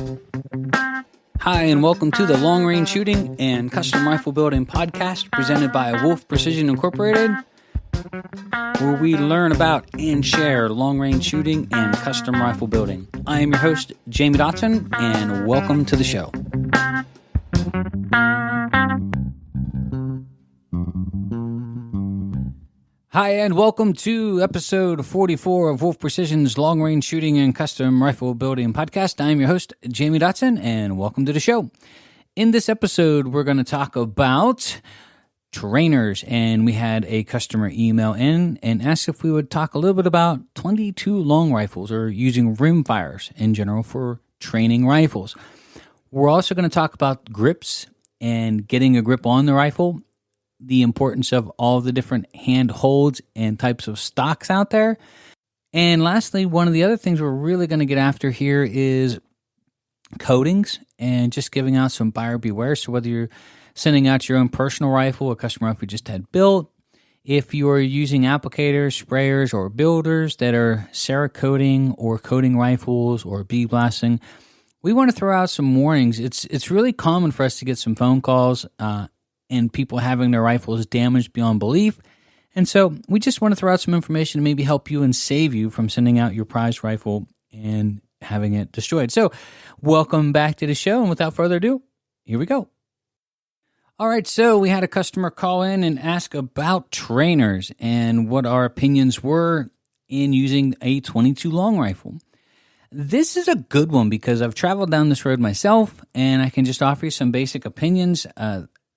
Hi, and welcome to the Long Range Shooting and Custom Rifle Building podcast presented by Wolf Precision Incorporated, where we learn about and share long range shooting and custom rifle building. I am your host, Jamie Dotson, and welcome to the show. Hi, and welcome to episode 44 of Wolf Precision's Long Range Shooting and Custom Rifle Building podcast. I am your host, Jamie Dotson, and welcome to the show. In this episode, we're going to talk about trainers, and we had a customer email in and asked if we would talk a little bit about 22 long rifles or using rimfires in general for training rifles. We're also going to talk about grips and getting a grip on the rifle, the importance of all the different hand holds and types of stocks out there. And lastly, one of the other things we're really going to get after here is coatings and just giving out some buyer beware. So whether you're sending out your own personal rifle, a custom rifle you just had built, if you are using applicators, sprayers, or builders that are Cerakoting or coating rifles or bee blasting, we want to throw out some warnings. It's really common for us to get some phone calls and people having their rifles damaged beyond belief. And so we just want to throw out some information to maybe help you and save you from sending out your prized rifle and having it destroyed. So welcome back to the show. And without further ado, here we go. All right, so we had a customer call in and ask about trainers and what our opinions were in using a 22 long rifle. This is a good one because I've traveled down this road myself, and I can just offer you some basic opinions.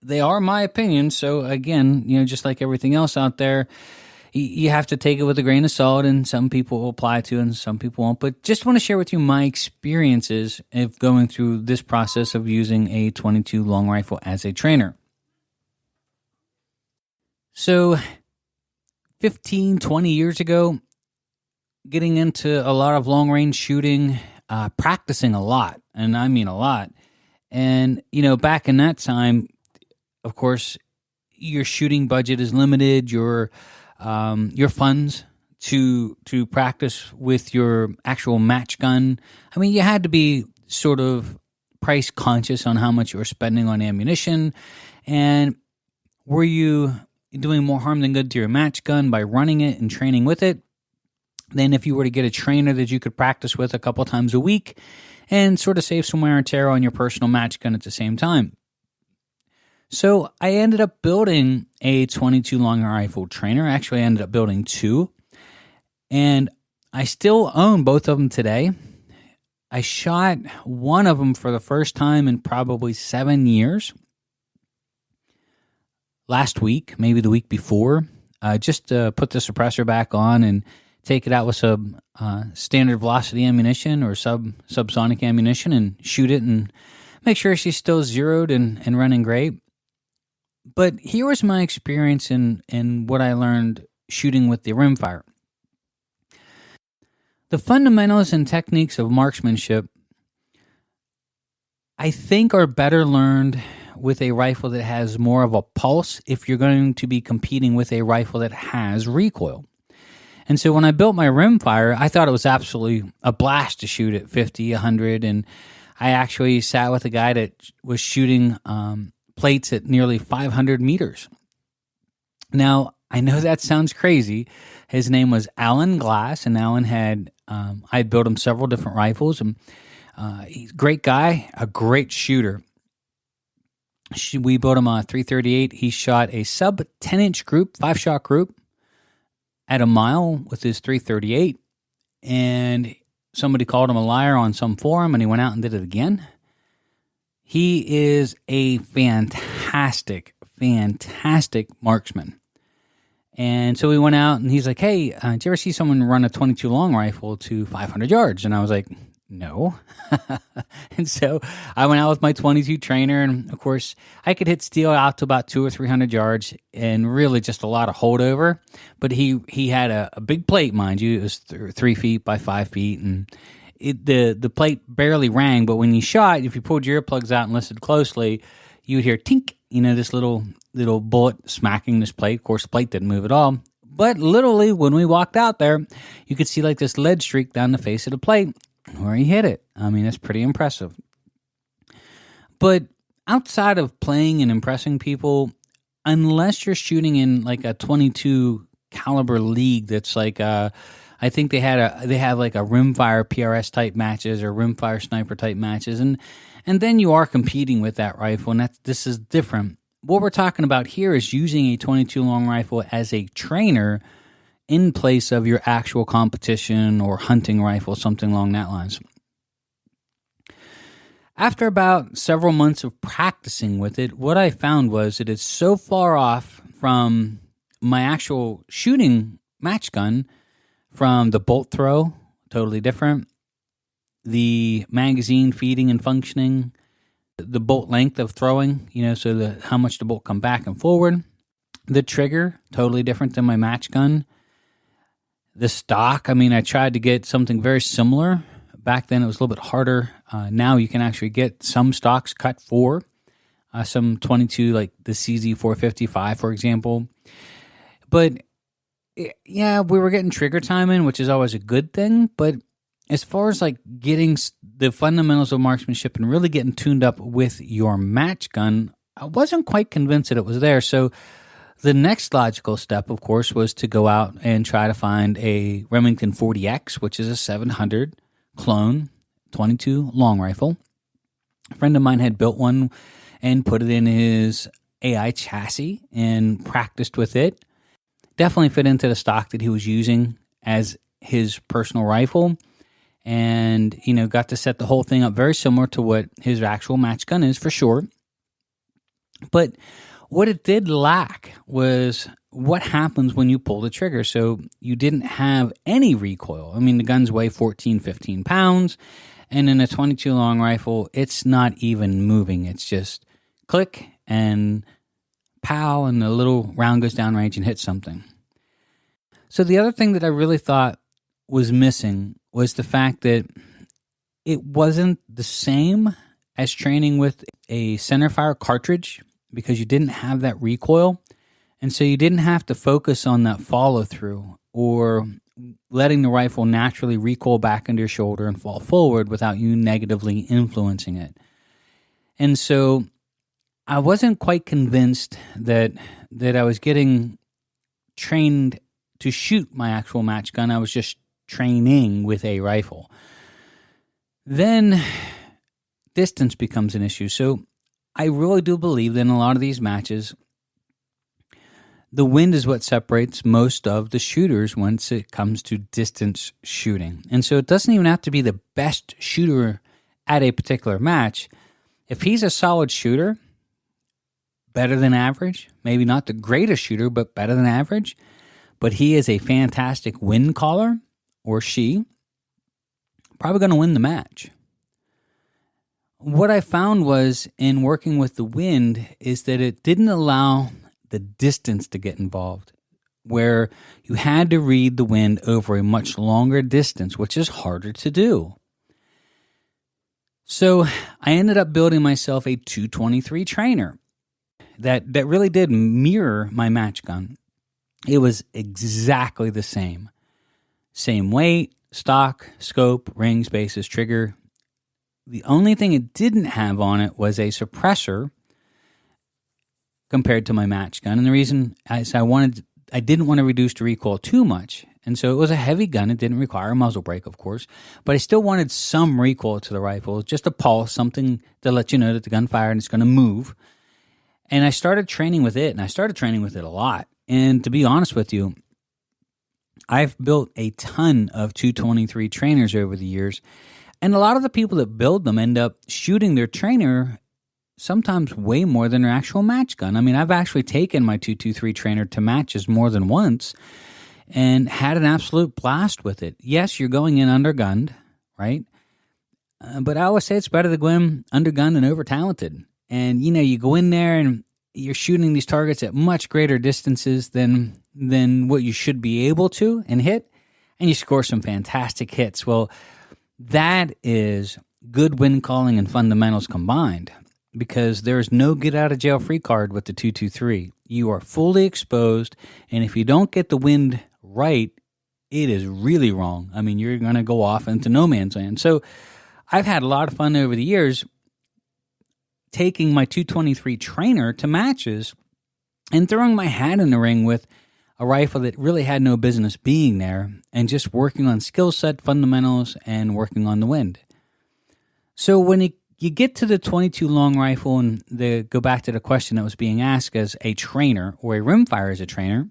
They are my opinions, so again, just like everything else out there, you have to take it with a grain of salt, and some people will apply to and some people won't. But just want to share with you my experiences of going through this process of using a 22 long rifle as a trainer. So 15, 20 years ago, getting into a lot of long range shooting, practicing a lot, and I mean a lot. And, back in that time, of course, your shooting budget is limited. Your funds to practice with your actual match gun. I mean, you had to be sort of price conscious on how much you were spending on ammunition. And were you doing more harm than good to your match gun by running it and training with it than if you were to get a trainer that you could practice with a couple times a week and sort of save some wear and tear on your personal match gun at the same time? So I ended up building a 22 long rifle trainer. Actually, I ended up building two, and I still own both of them today. I shot one of them for the first time in probably 7 years. Last week, maybe the week before, just to put the suppressor back on and take it out with some standard velocity ammunition or subsonic ammunition and shoot it and make sure she's still zeroed and running great. But here was my experience in what I learned shooting with the rimfire. The fundamentals and techniques of marksmanship, I think, are better learned with a rifle that has more of a pulse if you're going to be competing with a rifle that has recoil. And so when I built my rimfire, I thought it was absolutely a blast to shoot at 50, 100, and I actually sat with a guy that was shooting plates at nearly 500 meters. Now, I know that sounds crazy. His name was Alan Glass, and Alan had, I built him several different rifles, and he's a great guy, a great shooter. We built him a 338. He shot a sub 10-inch group, 5-shot group at a mile with his 338, and somebody called him a liar on some forum, and he went out and did it again. He is a fantastic marksman. And so we went out, and he's like, hey, did you ever see someone run a 22 long rifle to 500 yards? And I was like, no. And so I went out with my 22 trainer, and of course, I could hit steel out to about 200 or 300 yards and really just a lot of holdover. But he had a big plate, mind you. It was 3 feet by 5 feet, and the plate barely rang, but when you shot, if you pulled your earplugs out and listened closely, you would hear tink, this little bullet smacking this plate. Of course, the plate didn't move at all. But literally, when we walked out there, you could see like this lead streak down the face of the plate. where he hit it. I mean, that's pretty impressive. But outside of playing and impressing people, unless you're shooting in like a 22 caliber league that's like I think they have like a rimfire PRS type matches or rimfire sniper type matches, and then you are competing with that rifle, and this is different. What we're talking about here is using a 22 long rifle as a trainer in place of your actual competition or hunting rifle, something along that lines. After about several months of practicing with it, what I found was that it's so far off from my actual shooting match gun, from the bolt throw, totally different, the magazine feeding and functioning, the bolt length of throwing, so how much the bolt come back and forward, the trigger, totally different than my match gun, the stock. I mean, I tried to get something very similar. Back then, it was a little bit harder. Now you can actually get some stocks cut for some 22, like the CZ455, for example. But yeah, we were getting trigger time in, which is always a good thing. But as far as like getting the fundamentals of marksmanship and really getting tuned up with your match gun, I wasn't quite convinced that it was there. So the next logical step, of course, was to go out and try to find a Remington 40X, which is a 700 clone 22 long rifle. A friend of mine had built one and put it in his AI chassis and practiced with it. Definitely fit into the stock that he was using as his personal rifle, and got to set the whole thing up very similar to what his actual match gun is, for sure. But what it did lack was what happens when you pull the trigger. So you didn't have any recoil. I mean, the guns weigh 14, 15 pounds, and in a 22 long rifle, it's not even moving. It's just click and pow, and the little round goes downrange and hits something. So the other thing that I really thought was missing was the fact that it wasn't the same as training with a centerfire cartridge, because you didn't have that recoil, and so you didn't have to focus on that follow-through or letting the rifle naturally recoil back into your shoulder and fall forward without you negatively influencing it. And so I wasn't quite convinced that I was getting trained to shoot my actual match gun. I was just training with a rifle. Then distance becomes an issue. So I really do believe that in a lot of these matches, the wind is what separates most of the shooters once it comes to distance shooting. And so it doesn't even have to be the best shooter at a particular match. If he's a solid shooter, better than average, maybe not the greatest shooter, but better than average, but he is a fantastic wind caller, or she, probably going to win the match. What I found was, in working with the wind, is that it didn't allow the distance to get involved, where you had to read the wind over a much longer distance, which is harder to do. So I ended up building myself a 223 trainer that really did mirror my match gun. It was exactly the same. Same weight, stock, scope, rings, bases, trigger. The only thing it didn't have on it was a suppressor compared to my match gun. And the reason is I didn't want to reduce the recoil too much. And so it was a heavy gun. It didn't require a muzzle brake, of course. But I still wanted some recoil to the rifle, just a pulse, something to let you know that the gun fired and it's going to move. And I started training with it, and I started training with it a lot. And to be honest with you, I've built a ton of 223 trainers over the years. And a lot of the people that build them end up shooting their trainer sometimes way more than their actual match gun. I mean, I've actually taken my 223 trainer to matches more than once and had an absolute blast with it. Yes, you're going in undergunned, right? But I always say it's better to go in undergunned than over-talented. And, you go in there and you're shooting these targets at much greater distances than what you should be able to and hit, and you score some fantastic hits. Well, that is good wind calling and fundamentals combined, because there's no get-out-of-jail-free card with the 223. You are fully exposed, and if you don't get the wind right, it is really wrong. I mean, you're going to go off into no man's land. So I've had a lot of fun over the years taking my 223 trainer to matches and throwing my hat in the ring with a rifle that really had no business being there and just working on skill set fundamentals and working on the wind. So when you get to the 22 long rifle and go back to the question that was being asked as a trainer or a rimfire as a trainer,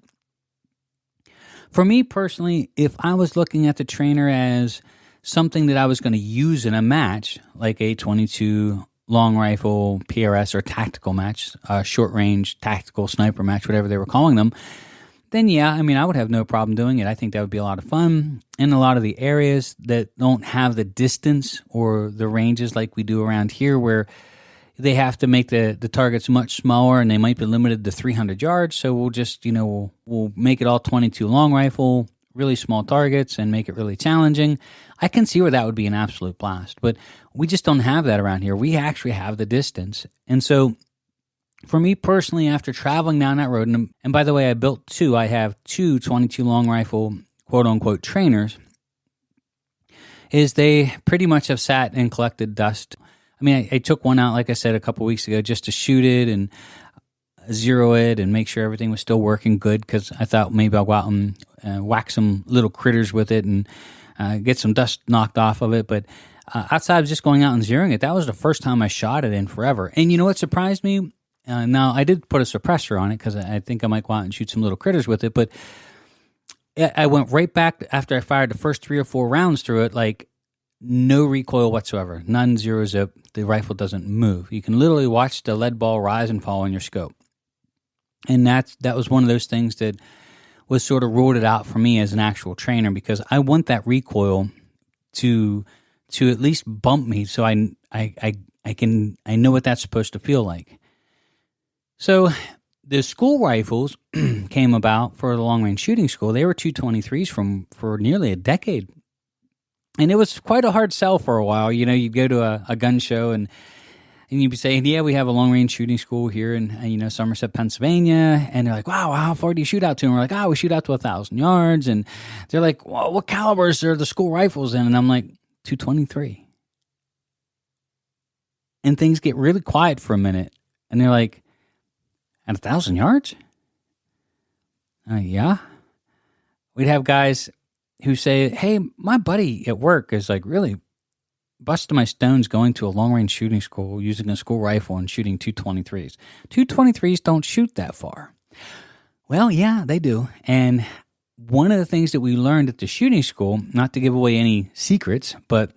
for me personally, if I was looking at the trainer as something that I was going to use in a match, like a 22 long rifle PRS or tactical match, short range tactical sniper match, whatever they were calling them, then yeah, I mean, I would have no problem doing it. I think that would be a lot of fun. In a lot of the areas that don't have the distance or the ranges like we do around here, where they have to make the targets much smaller and they might be limited to 300 yards. So we'll just, we'll make it all 22 long rifle, really small targets, and make it really challenging. I can see where that would be an absolute blast, but we just don't have that around here. We actually have the distance. And so for me personally, after traveling down that road, and by the way, I have two 22 long rifle quote-unquote trainers, is they pretty much have sat and collected dust. I mean, I took one out, like I said, a couple weeks ago just to shoot it and zero it and make sure everything was still working good, because I thought maybe I'll go out and whack some little critters with it and get some dust knocked off of it. But outside of just going out and zeroing it, that was the first time I shot it in forever. And you know what surprised me? Now, I did put a suppressor on it because I think I might go out and shoot some little critters with it, but I went right back after I fired the first 3 or 4 rounds through it, like no recoil whatsoever, none, zero zip. The rifle doesn't move. You can literally watch the lead ball rise and fall on your scope. And that was one of those things that was sort of ruled it out for me as an actual trainer, because I want that recoil to at least bump me so I know what that's supposed to feel like. So the school rifles came about for the long-range shooting school. They were 223s for nearly a decade. And it was quite a hard sell for a while. You'd go to a gun show and you'd be saying, yeah, we have a long-range shooting school here in Somerset, Pennsylvania. And they're like, wow, how far do you shoot out to? And we're like, we shoot out to 1,000 yards. And they're like, well, what calibers are the school rifles in? And I'm like, 223. And things get really quiet for a minute. And they're like, at 1,000 yards? Yeah. We'd have guys who say, hey, my buddy at work is like really busting my stones going to a long-range shooting school using a school rifle and shooting 223s. 223s don't shoot that far. Well, yeah, they do. And one of the things that we learned at the shooting school, not to give away any secrets, but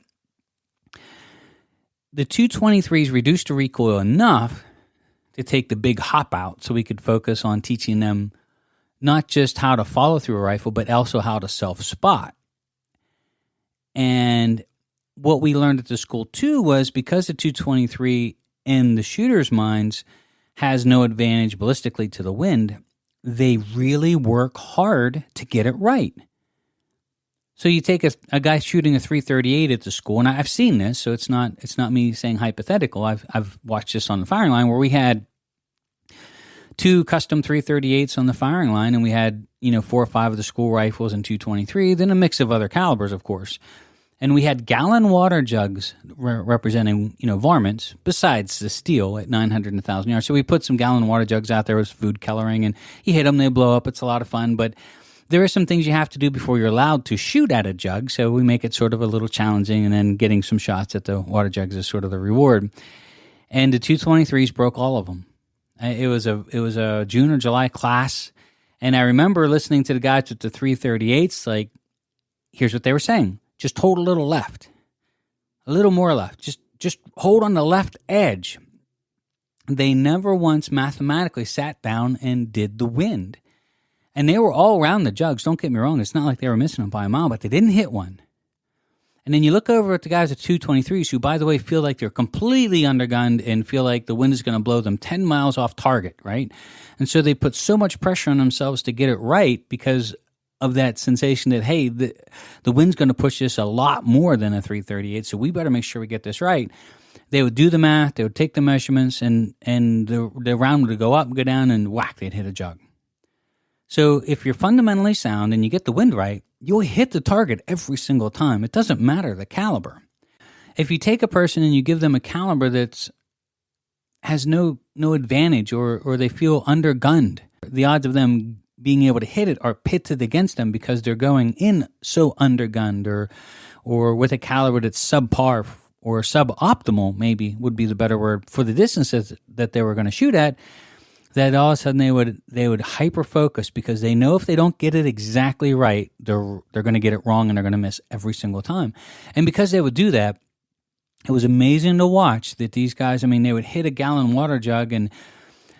the 223s reduced the recoil enough to take the big hop out so we could focus on teaching them not just how to follow through a rifle, but also how to self-spot. And what we learned at the school, too, was because the 223 in the shooter's minds has no advantage ballistically to the wind, they really work hard to get it right. So you take a guy shooting a 338 at the school, and I've seen this, so it's not me saying hypothetical. I've watched this on the firing line where we had 2 custom 338s on the firing line, and we had 4 or 5 of the school rifles and 223, then a mix of other calibers, of course. And we had gallon water jugs representing varmints besides the steel at 900 and 1,000 yards. So we put some gallon water jugs out there as food coloring, and you hit them, they blow up. It's a lot of fun, but there are some things you have to do before you're allowed to shoot at a jug, so we make it sort of a little challenging, and then getting some shots at the water jugs is sort of the reward. And the 223s broke all of them. It was a June or July class, and I remember listening to the guys with the 338s, like, here's what they were saying. Just hold a little left, a little more left. Just hold on the left edge. They never once mathematically sat down and did the wind. And they were all around the jugs. Don't get me wrong. It's not like they were missing them by a mile, but they didn't hit one. And then you look over at the guys at 223s who, by the way, feel like they're completely undergunned and feel like the wind is going to blow them 10 miles off target, right? And so they put so much pressure on themselves to get it right because of that sensation that, hey, the wind's going to push this a lot more than a 338, so we better make sure we get this right. They would do the math, they would take the measurements, and the round would go up and go down, and whack, they'd hit a jug. So if you're fundamentally sound and you get the wind right, you'll hit the target every single time. It doesn't matter the caliber. If you take a person and you give them a caliber that's has no advantage or they feel undergunned, the odds of them being able to hit it are pitted against them because they're going in so undergunned or with a caliber that's subpar or suboptimal, maybe would be the better word, for the distances that they were going to shoot at, that all of a sudden they would hyper focus because they know if they don't get it exactly right, they're going to get it wrong and they're going to miss every single time. And because they would do that, it was amazing to watch that these guys, they would hit a gallon water jug and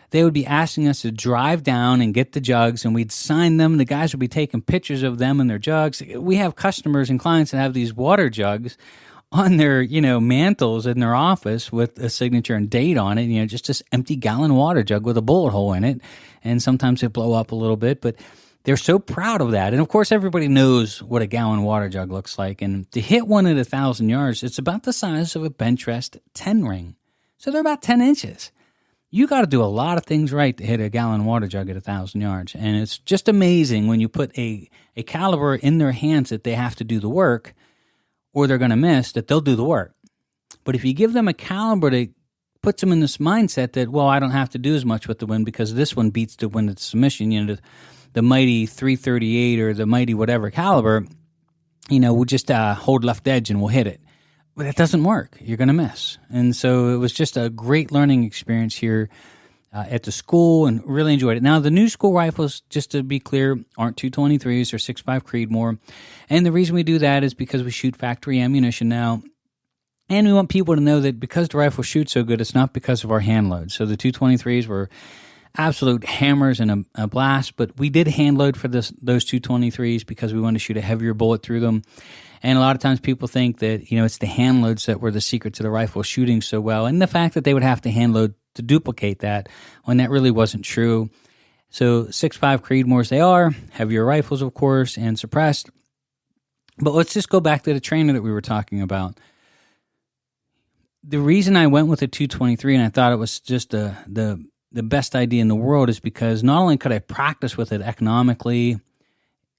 they would be asking us to drive down and get the jugs, and we'd sign them. The guys would be taking pictures of them and their jugs. We have customers and clients that have these water jugs on their, mantles in their office with a signature and date on it, just this empty gallon water jug with a bullet hole in it. And sometimes they blow up a little bit, but they're so proud of that. And of course, everybody knows what a gallon water jug looks like. And to hit one at 1,000 yards, it's about the size of a bench rest 10 ring. So they're about 10 inches. You got to do a lot of things right to hit a gallon water jug at 1,000 yards. And it's just amazing when you put a caliber in their hands that they have to do the work or they're going to miss, that they'll do the work. But if you give them a caliber that puts them in this mindset that, well, I don't have to do as much with the wind because this one beats the wind at submission, the mighty 338 or the mighty whatever caliber, we'll just hold left edge and we'll hit it. But that doesn't work. You're going to miss. And so it was just a great learning experience here at the school and really enjoyed it. Now, the new school rifles, just to be clear, aren't 223s or 6.5 Creedmoor. And the reason we do that is because we shoot factory ammunition now. And we want people to know that because the rifle shoots so good, it's not because of our hand load. So the 223s were absolute hammers and a blast, but we did hand load for those 223s because we wanted to shoot a heavier bullet through them. And a lot of times people think that, it's the hand loads that were the secret to the rifle shooting so well. And the fact that they would have to hand load to duplicate that when that really wasn't true. So 6.5 Creedmoors they are, heavier rifles, of course, and suppressed. But let's just go back to the trainer that we were talking about. The reason I went with a 223 and I thought it was just the best idea in the world is because not only could I practice with it economically,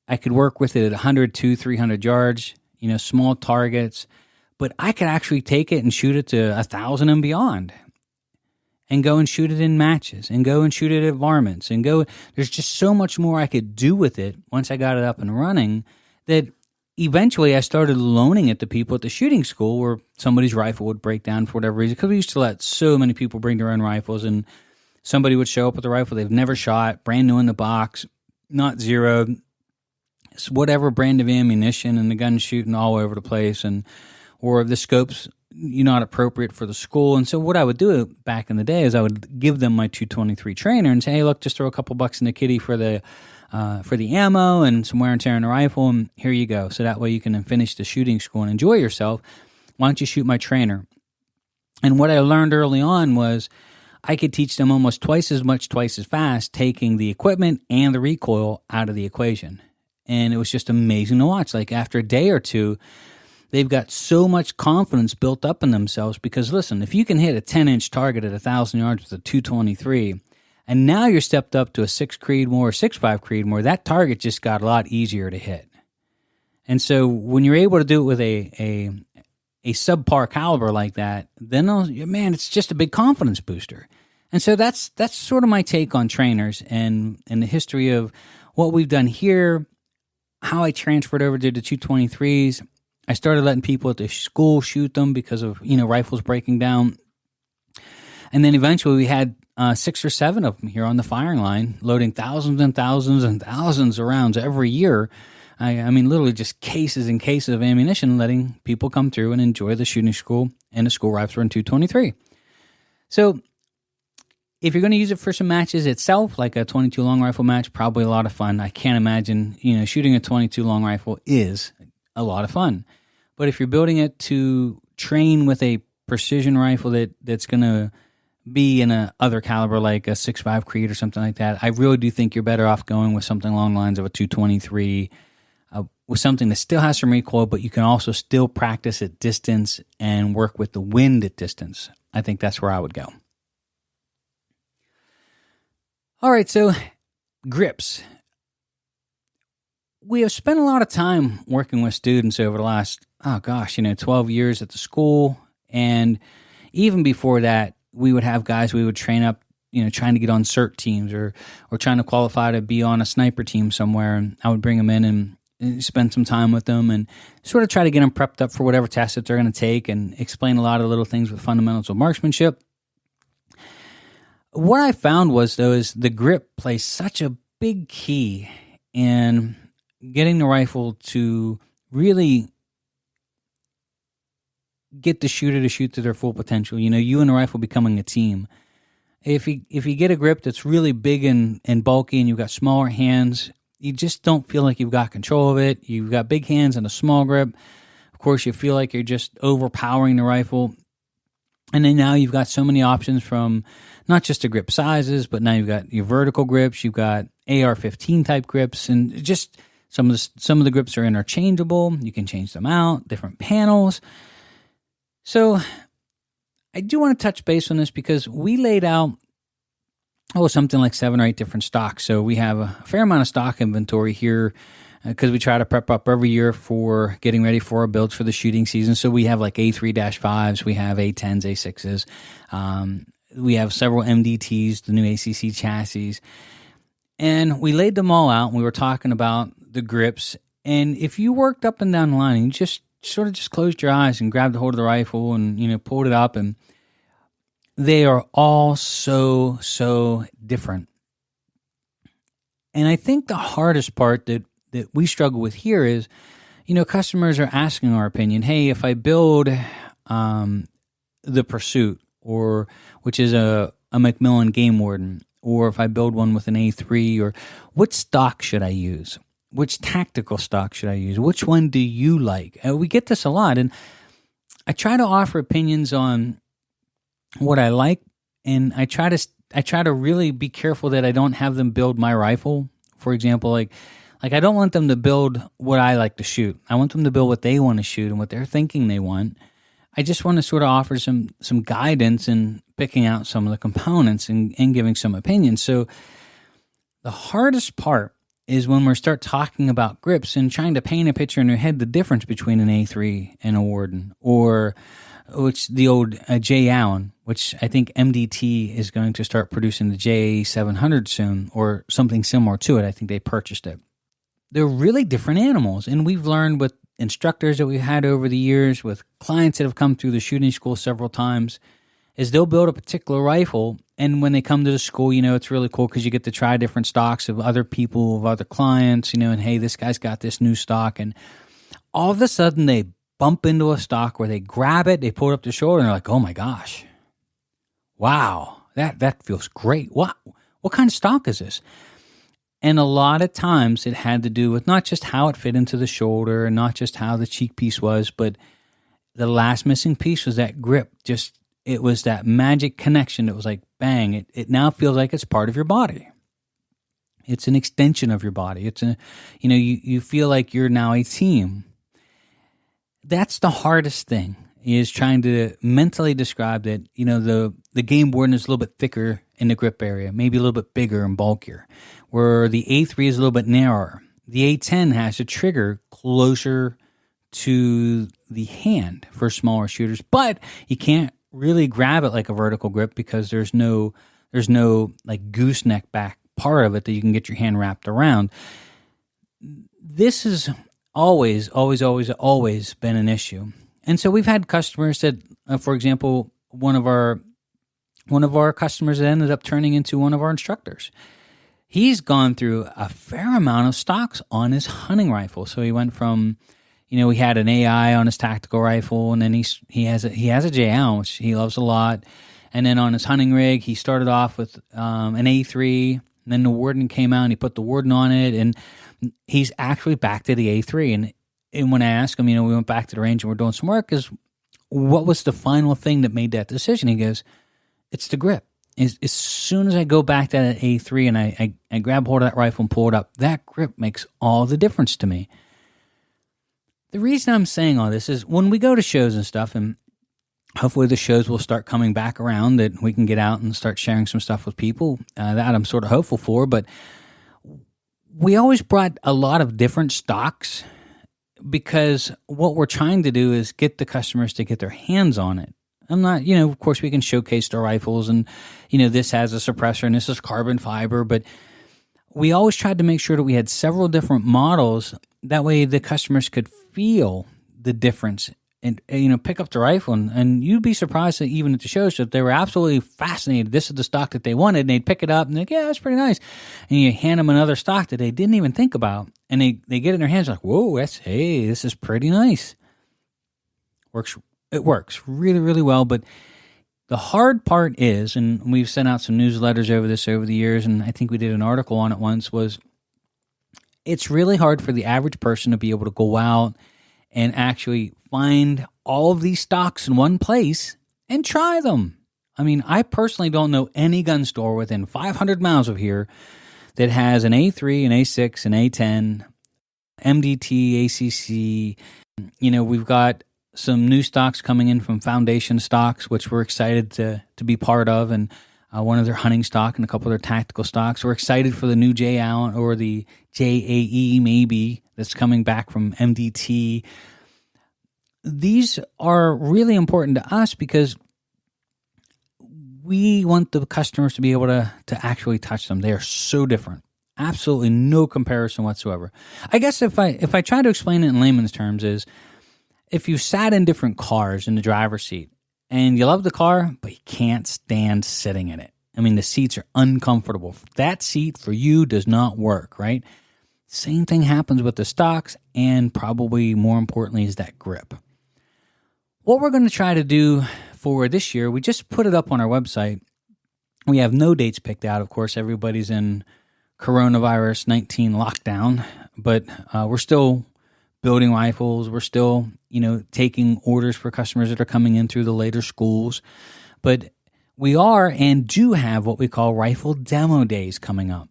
I could work with it at 100, 200, 300 yards, small targets, but I could actually take it and shoot it to 1,000 and beyond and go and shoot it in matches and go and shoot it at varmints and go. There's just so much more I could do with it once I got it up and running that eventually I started loaning it to people at the shooting school where somebody's rifle would break down for whatever reason, because we used to let so many people bring their own rifles, and somebody would show up with a rifle they've never shot, brand new in the box, not zeroed, whatever brand of ammunition, and the gun's shooting all over the place, or the scope's not appropriate for the school. And so what I would do back in the day is I would give them my 223 trainer and say, hey, look, just throw a couple bucks in the kitty for the ammo and some wear and tear on the rifle, and here you go. So that way you can finish the shooting school and enjoy yourself. Why don't you shoot my trainer? And what I learned early on was I could teach them almost twice as much, twice as fast, taking the equipment and the recoil out of the equation. And it was just amazing to watch. Like after a day or two, they've got so much confidence built up in themselves because, listen, if you can hit a 10-inch target at 1,000 yards with a 223, and now you're stepped up to a 6 Creedmoor or 6.5 Creedmoor, that target just got a lot easier to hit. And so when you're able to do it with a subpar caliber like that, then, man, it's just a big confidence booster. And so that's sort of my take on trainers and the history of what we've done here, how I transferred over to the 223s. I started letting people at the school shoot them because of, rifles breaking down. And then eventually we had 6 or 7 of them here on the firing line, loading thousands and thousands and thousands of rounds every year. I mean, literally just cases and cases of ammunition, letting people come through and enjoy the shooting school and the school rifle in 223. So if you're going to use it for some matches itself, like a 22 long rifle match, probably a lot of fun. I can't imagine, shooting a 22 long rifle is a lot of fun. But if you're building it to train with a precision rifle that's going to be in a other caliber like a 6.5 Creed or something like that, I really do think you're better off going with something along the lines of a 223, with something that still has some recoil, but you can also still practice at distance and work with the wind at distance. I think that's where I would go. All right, so grips. we have spent a lot of time working with students over the last, 12 years at the school. And even before that, we would have guys we would train up, trying to get on CERT teams or trying to qualify to be on a sniper team somewhere. And I would bring them in and spend some time with them and sort of try to get them prepped up for whatever test that they're going to take and explain a lot of little things with fundamentals of marksmanship. What I found was, though, is the grip plays such a big key in getting the rifle to really get the shooter to shoot to their full potential. You and the rifle becoming a team. If you get a grip that's really big and bulky and you've got smaller hands, you just don't feel like you've got control of it. You've got big hands and a small grip. Of course, you feel like you're just overpowering the rifle. And then now you've got so many options from not just the grip sizes, but now you've got your vertical grips, you've got AR-15 type grips, and just some of the grips are interchangeable. You can change them out, different panels. So I do want to touch base on this because we laid out something like 7 or 8 different stocks. So we have a fair amount of stock inventory here because we try to prep up every year for getting ready for our builds for the shooting season. So we have like A3-5s, we have A10s, A6s, we have several MDTs, the new ACC chassis, and we laid them all out. And we were talking about the grips, and if you worked up and down the line and you just sort of just closed your eyes and grabbed a hold of the rifle and pulled it up, and they are all so different. And I think the hardest part that we struggle with here is, customers are asking our opinion. Hey, if I build the Pursuit, or which is a Macmillan Game Warden, or if I build one with an A3, or what stock should I use? Which tactical stock should I use? Which one do you like? We get this a lot, and I try to offer opinions on what I like, and I try to really be careful that I don't have them build my rifle. For example, like I don't want them to build what I like to shoot. I want them to build what they want to shoot and what they're thinking they want. I just want to sort of offer some guidance in picking out some of the components and giving some opinions. So the hardest part is when we start talking about grips and trying to paint a picture in your head the difference between an A3 and a Warden, or which the old J. Allen, which I think MDT is going to start producing the J700 soon, or something similar to it. I think they purchased it. They're really different animals, and we've learned with instructors that we've had over the years, with clients that have come through the shooting school several times, is they'll build a particular rifle, and when they come to the school, it's really cool because you get to try different stocks of other people, of other clients, and hey, this guy's got this new stock, and all of a sudden they bump into a stock where they grab it, they pull it up their shoulder, and they're like, oh my gosh, wow, that feels great. What kind of stock is this? And a lot of times it had to do with not just how it fit into the shoulder and not just how the cheek piece was, but the last missing piece was that grip. It was that magic connection that was like, bang, it now feels like it's part of your body. It's an extension of your body. You feel like you're now a team. That's the hardest thing, is trying to mentally describe that, the Game Warden is a little bit thicker in the grip area, maybe a little bit bigger and bulkier, where the A3 is a little bit narrower. The A10 has a trigger closer to the hand for smaller shooters, but you can't really grab it like a vertical grip because there's no like gooseneck back part of it that you can get your hand wrapped around. This is always been an issue. And so we've had customers that, for example, one of our customers that ended up turning into one of our instructors. He's gone through a fair amount of stocks on his hunting rifle. So he went from, he had an AI on his tactical rifle, and then he has a J. Allen, which he loves a lot. And then on his hunting rig, he started off with an A3, and then the Warden came out, and he put the Warden on it, and he's actually back to the A3. And when I asked him, we went back to the range and we're doing some work, is what was the final thing that made that decision? He goes, it's the grip. As soon as I go back to that A3 and I grab hold of that rifle and pull it up, that grip makes all the difference to me. The reason I'm saying all this is when we go to shows and stuff, and hopefully the shows will start coming back around, that we can get out and start sharing some stuff with people. That I'm sort of hopeful for, but we always brought a lot of different stocks because what we're trying to do is get the customers to get their hands on it. I'm not, of course we can showcase the rifles and, this has a suppressor and this is carbon fiber, but we always tried to make sure that we had several different models. That way the customers could feel the difference and pick up the rifle. And you'd be surprised that even at the shows that they were absolutely fascinated. This is the stock that they wanted. And they'd pick it up and they're like, yeah, that's pretty nice. And you hand them another stock that they didn't even think about. And they get it in their hands like, whoa, hey, this is pretty nice. It works really, really well. But the hard part is, and we've sent out some newsletters over the years, and I think we did an article on it once, was it's really hard for the average person to be able to go out and actually find all of these stocks in one place and try them. I mean, I personally don't know any gun store within 500 miles of here that has an A3, an A6, an A10, MDT, ACC. We've got some new stocks coming in from Foundation Stocks, which we're excited to be part of, and one of their hunting stock and a couple of their tactical stocks. We're excited for the new J Allen or the JAE maybe that's coming back from MDT. These are really important to us because we want the customers to be able to actually touch them. They are so different. Absolutely no comparison whatsoever. I guess if I try to explain it in layman's terms is, if you sat in different cars in the driver's seat and you love the car, but you can't stand sitting in it. I mean, the seats are uncomfortable. That seat for you does not work, right? Same thing happens with the stocks, and probably more importantly is that grip. What we're going to try to do for this year, we just put it up on our website. We have no dates picked out. Of course, everybody's in coronavirus 19 lockdown, but we're still building rifles. We're still, taking orders for customers that are coming in through the later schools. But we are and do have what we call rifle demo days coming up.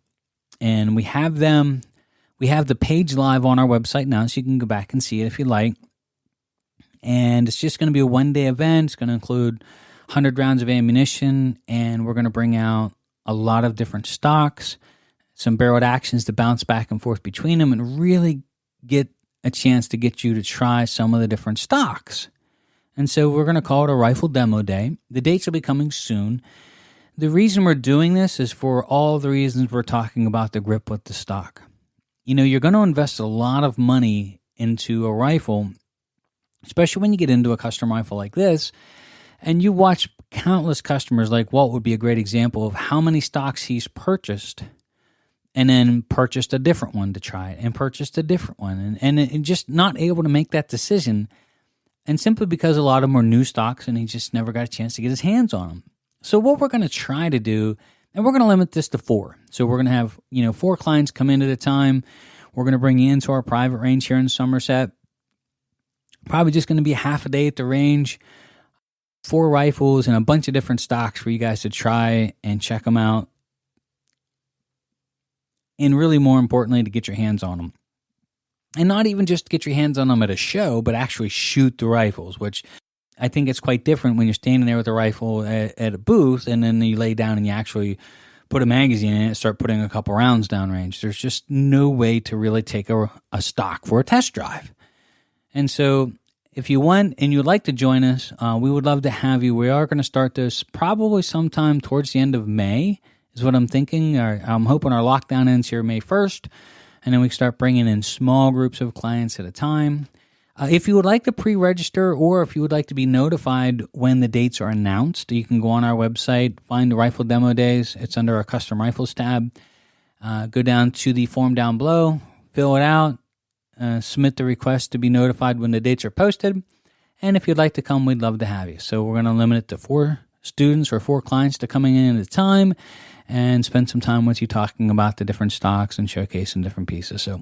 And we have them. We have the page live on our website now, so you can go back and see it if you like. And it's just going to be a one-day event. It's going to include 100 rounds of ammunition, and we're going to bring out a lot of different stocks, some barreled actions to bounce back and forth between them, and really get a chance to get you to try some of the different stocks. And so we're going to call it a rifle demo day. The dates will be coming soon. The reason we're doing this is for all the reasons we're talking about the grip with the stock. You're going to invest a lot of money into a rifle, especially when you get into a custom rifle like this, and you watch countless customers, like Walt would be a great example of how many stocks he's purchased and then purchased a different one to try it and purchased a different one and just not able to make that decision, and simply because a lot of them are new stocks and he just never got a chance to get his hands on them. So what we're going to try to do, and we're going to limit this to 4. So we're going to have 4 clients come in at a time. We're going to bring you into our private range here in Somerset. Probably just going to be half a day at the range, 4 rifles and a bunch of different stocks for you guys to try and check them out. And really, more importantly, to get your hands on them. And not even just get your hands on them at a show, but actually shoot the rifles, which I think it's quite different when you're standing there with a rifle at a booth and then you lay down and you actually put a magazine in it and start putting a couple rounds down range. There's just no way to really take a stock for a test drive. And so if you want and you'd like to join us, we would love to have you. We are going to start this probably sometime towards the end of May is what I'm thinking. I'm hoping our lockdown ends here May 1st, and then we start bringing in small groups of clients at a time. If you would like to pre-register or if you would like to be notified when the dates are announced, you can go on our website, find the Rifle Demo Days. It's under our Custom Rifles tab. Go down to the form down below, fill it out, submit the request to be notified when the dates are posted. And if you'd like to come, we'd love to have you. So we're going to limit it to 4 students or 4 clients to coming in at a time and spend some time with you talking about the different stocks and showcasing different pieces. So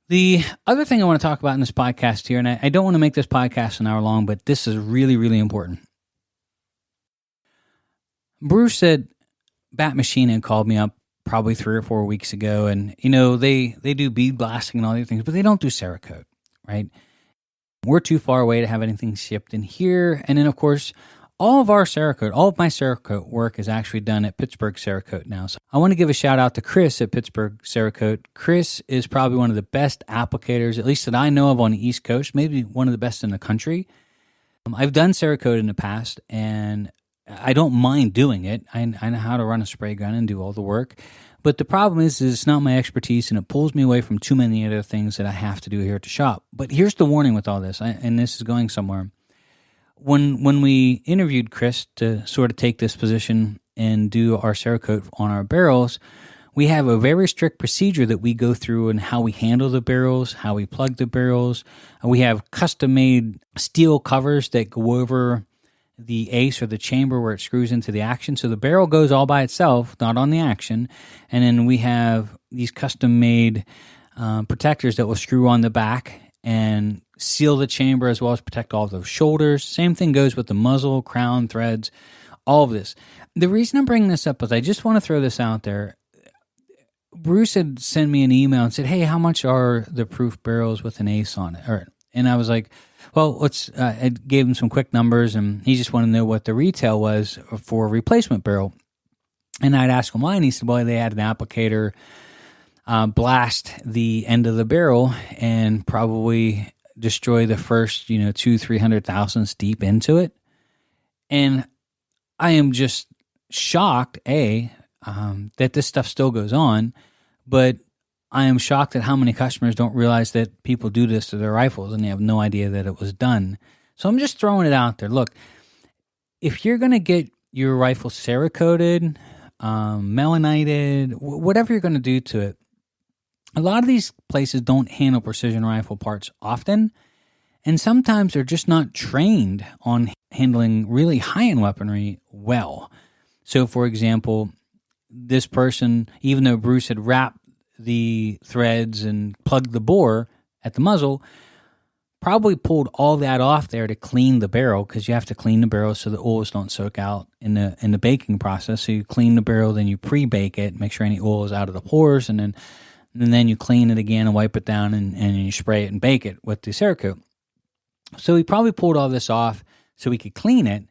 the other thing I want to talk about in this podcast here, and I don't want to make this podcast an hour long, but this is really, really important. Bruce said Bat Machine had called me up probably 3 or 4 weeks ago, and they do bead blasting and all these things, but they don't do Cerakote, right? We're too far away to have anything shipped in here, and then of course all of my Cerakote work is actually done at Pittsburgh Cerakote now. So I want to give a shout out to Chris at Pittsburgh Cerakote. Chris is probably one of the best applicators, at least that I know of on the East Coast, maybe one of the best in the country. I've done Cerakote in the past, and I don't mind doing it. I know how to run a spray gun and do all the work. But the problem is it's not my expertise, and it pulls me away from too many other things that I have to do here at the shop. But here's the warning with all this, and this is going somewhere. When we interviewed Chris to sort of take this position and do our Cerakote on our barrels, we have a very strict procedure that we go through in how we handle the barrels, how we plug the barrels. We have custom-made steel covers that go over the ace or the chamber where it screws into the action. So the barrel goes all by itself, not on the action. And then we have these custom-made protectors that will screw on the back and seal the chamber as well as protect all of those shoulders. Same thing goes with the muzzle, crown, threads, all of this. The reason I'm bringing this up is I just want to throw this out there. Bruce had sent me an email and said, hey, how much are the proof barrels with an ace on it? And I was like, well, I gave him some quick numbers, and he just wanted to know what the retail was for a replacement barrel. And I'd ask him why, and he said, well, they had an applicator blast the end of the barrel and probably destroy the first, 200-300 thousandths deep into it. And I am just shocked, that this stuff still goes on, but I am shocked at how many customers don't realize that people do this to their rifles and they have no idea that it was done. So I'm just throwing it out there. Look, if you're going to get your rifle Cerakoted, melanited, whatever you're going to do to it, a lot of these places don't handle precision rifle parts often, and sometimes they're just not trained on handling really high-end weaponry well. So, for example, this person, even though Bruce had wrapped the threads and plugged the bore at the muzzle, probably pulled all that off there to clean the barrel, because you have to clean the barrel so the oils don't soak out in the baking process. So you clean the barrel, then you pre-bake it, make sure any oil is out of the pores, and then you clean it again and wipe it down, and you spray it and bake it with the Cerakote. So he probably pulled all this off so he could clean it.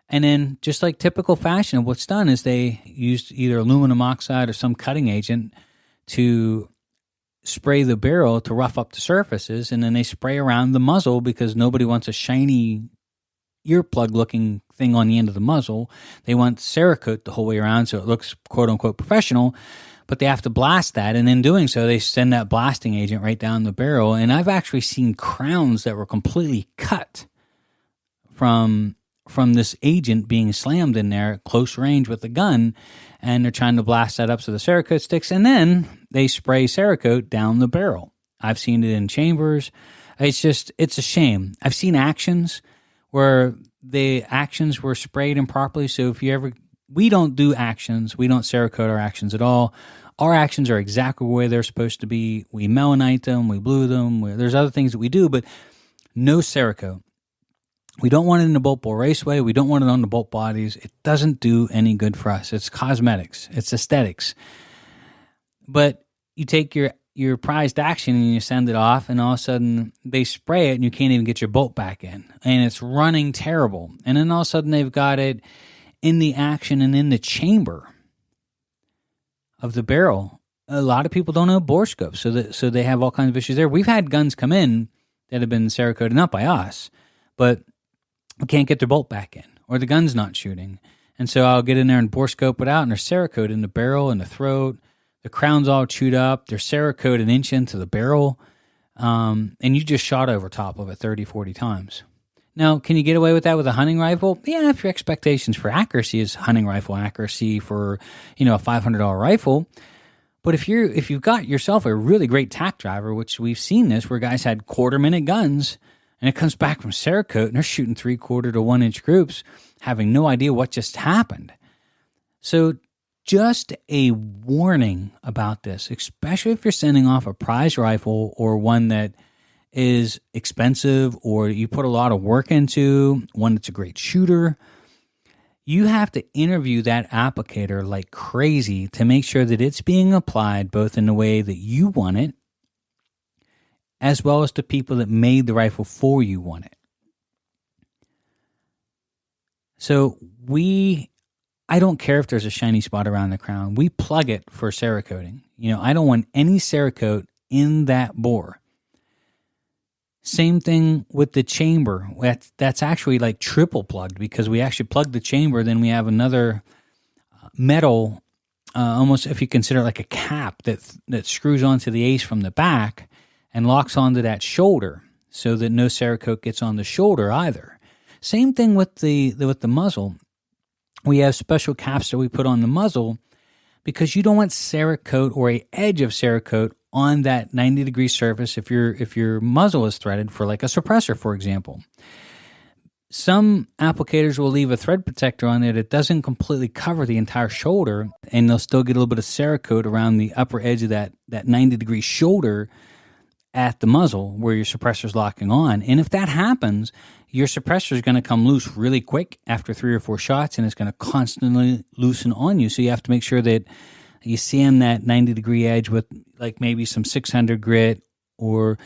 And then, just like typical fashion, what's done is they used either aluminum oxide or some cutting agent to spray the barrel to rough up the surfaces, and then they spray around the muzzle because nobody wants a shiny earplug-looking thing on the end of the muzzle. They want Cerakote the whole way around so it looks quote-unquote professional, but they have to blast that, and in doing so, they send that blasting agent right down the barrel. And I've actually seen crowns that were completely cut from this agent being slammed in there at close range with the gun, and they're trying to blast that up so the Cerakote sticks, and then they spray Cerakote down the barrel. I've seen it in chambers. It's a shame. I've seen actions where the actions were sprayed improperly, so we don't do actions. We don't Cerakote our actions at all. Our actions are exactly where they're supposed to be. We melanite them, we blue them. There's other things that we do, but no Cerakote. We don't want it in the bolt bore raceway. We don't want it on the bolt bodies. It doesn't do any good for us. It's cosmetics. It's aesthetics. But you take your prized action and you send it off, and all of a sudden they spray it and you can't even get your bolt back in. And it's running terrible. And then all of a sudden they've got it in the action and in the chamber of the barrel. A lot of people don't know bore scopes, so they have all kinds of issues there. We've had guns come in that have been Cerakoted, not by us, but we can't get their bolt back in, or the gun's not shooting. And so I'll get in there and bore scope it out, and there's Cerakote in the barrel and the throat. The crown's all chewed up. There's Cerakote an inch into the barrel, and you just shot over top of it 30, 40 times. Now, can you get away with that with a hunting rifle? Yeah, if your expectations for accuracy is hunting rifle accuracy for, a $500 rifle. But if you've got yourself a really great tack driver, which we've seen this, where guys had quarter-minute guns, and it comes back from Cerakote, and they're shooting 3/4 to 1 inch groups, having no idea what just happened. So just a warning about this, especially if you're sending off a prize rifle or one that is expensive or you put a lot of work into, one that's a great shooter. You have to interview that applicator like crazy to make sure that it's being applied both in the way that you want it, as well as the people that made the rifle for you want it. So I don't care if there's a shiny spot around the crown. We plug it for Cerakoting. I don't want any Cerakote in that bore. Same thing with the chamber. That's actually like triple plugged, because we actually plug the chamber, then we have another metal, almost if you consider like a cap that screws onto the ace from the back and locks onto that shoulder, so that no Cerakote gets on the shoulder either. Same thing with the muzzle. We have special caps that we put on the muzzle because you don't want Cerakote or a edge of Cerakote on that 90-degree surface if your muzzle is threaded for like a suppressor, for example. Some applicators will leave a thread protector on there that doesn't completely cover the entire shoulder, and they'll still get a little bit of Cerakote around the upper edge of that 90-degree shoulder at the muzzle where your suppressor is locking on. And if that happens, your suppressor is going to come loose really quick after 3 or 4 shots, and it's going to constantly loosen on you. So you have to make sure that you sand that 90-degree edge with like maybe some 600 grit or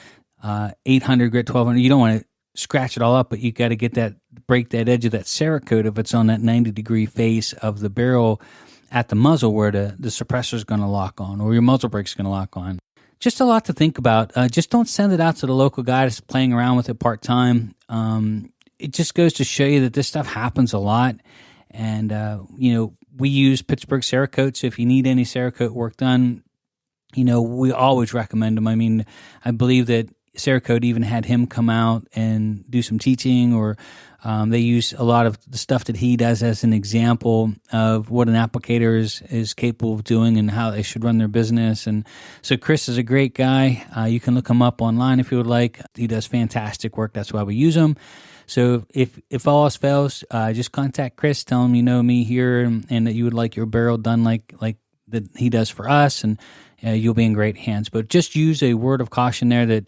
800 grit, 1200. You don't want to scratch it all up, but you got to break that edge of that Cerakote if it's on that 90-degree face of the barrel at the muzzle where the suppressor is going to lock on, or your muzzle brake is going to lock on. Just a lot to think about. Just don't send it out to the local guy that's playing around with it part-time. It just goes to show you that this stuff happens a lot. And, we use Pittsburgh Cerakote, so if you need any Cerakote work done, we always recommend them. I mean, I believe that Cerakote even had him come out and do some teaching, or they use a lot of the stuff that he does as an example of what an applicator is capable of doing and how they should run their business. And so Chris is a great guy. You can look him up online if you would like. He does fantastic work. That's why we use him. So if all else fails, just contact Chris, tell him you know me here and that you would like your barrel done like that he does for us, and you'll be in great hands. But just use a word of caution there that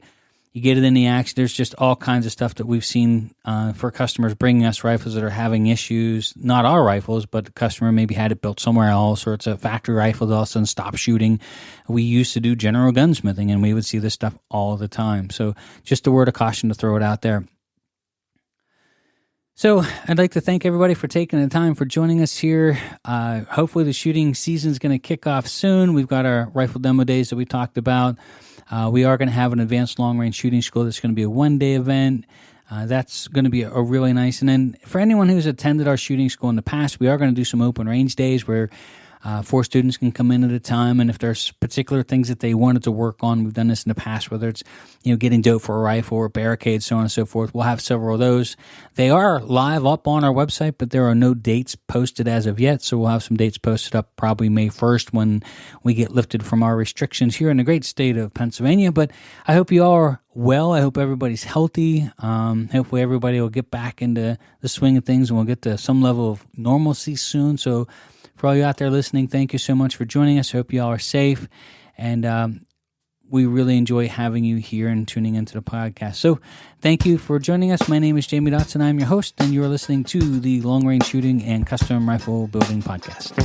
you get it in the action. There's just all kinds of stuff that we've seen for customers bringing us rifles that are having issues. Not our rifles, but the customer maybe had it built somewhere else, or it's a factory rifle that all of a sudden stopped shooting. We used to do general gunsmithing, and we would see this stuff all the time. So just a word of caution to throw it out there. So I'd like to thank everybody for taking the time for joining us here. Hopefully the shooting season is going to kick off soon. We've got our rifle demo days that we talked about. We are going to have an advanced long-range shooting school that's going to be a one-day event. That's going to be a really nice. And then for anyone who's attended our shooting school in the past, we are going to do some open range days where 4 students can come in at a time, and if there's particular things that they wanted to work on, we've done this in the past, whether it's getting dope for a rifle or barricades, so on and so forth. We'll have several of those. They are live up on our website, but there are no dates posted as of yet, so we'll have some dates posted up probably May 1st when we get lifted from our restrictions here in the great state of Pennsylvania. But I hope you all are well. I hope everybody's healthy. Hopefully everybody will get back into the swing of things, and we'll get to some level of normalcy soon. So for all you out there listening, thank you so much for joining us. I hope you all are safe, and we really enjoy having you here and tuning into the podcast. So thank you for joining us. My name is Jamie Dotson. I'm your host, and you are listening to the Long Range Shooting and Custom Rifle Building Podcast.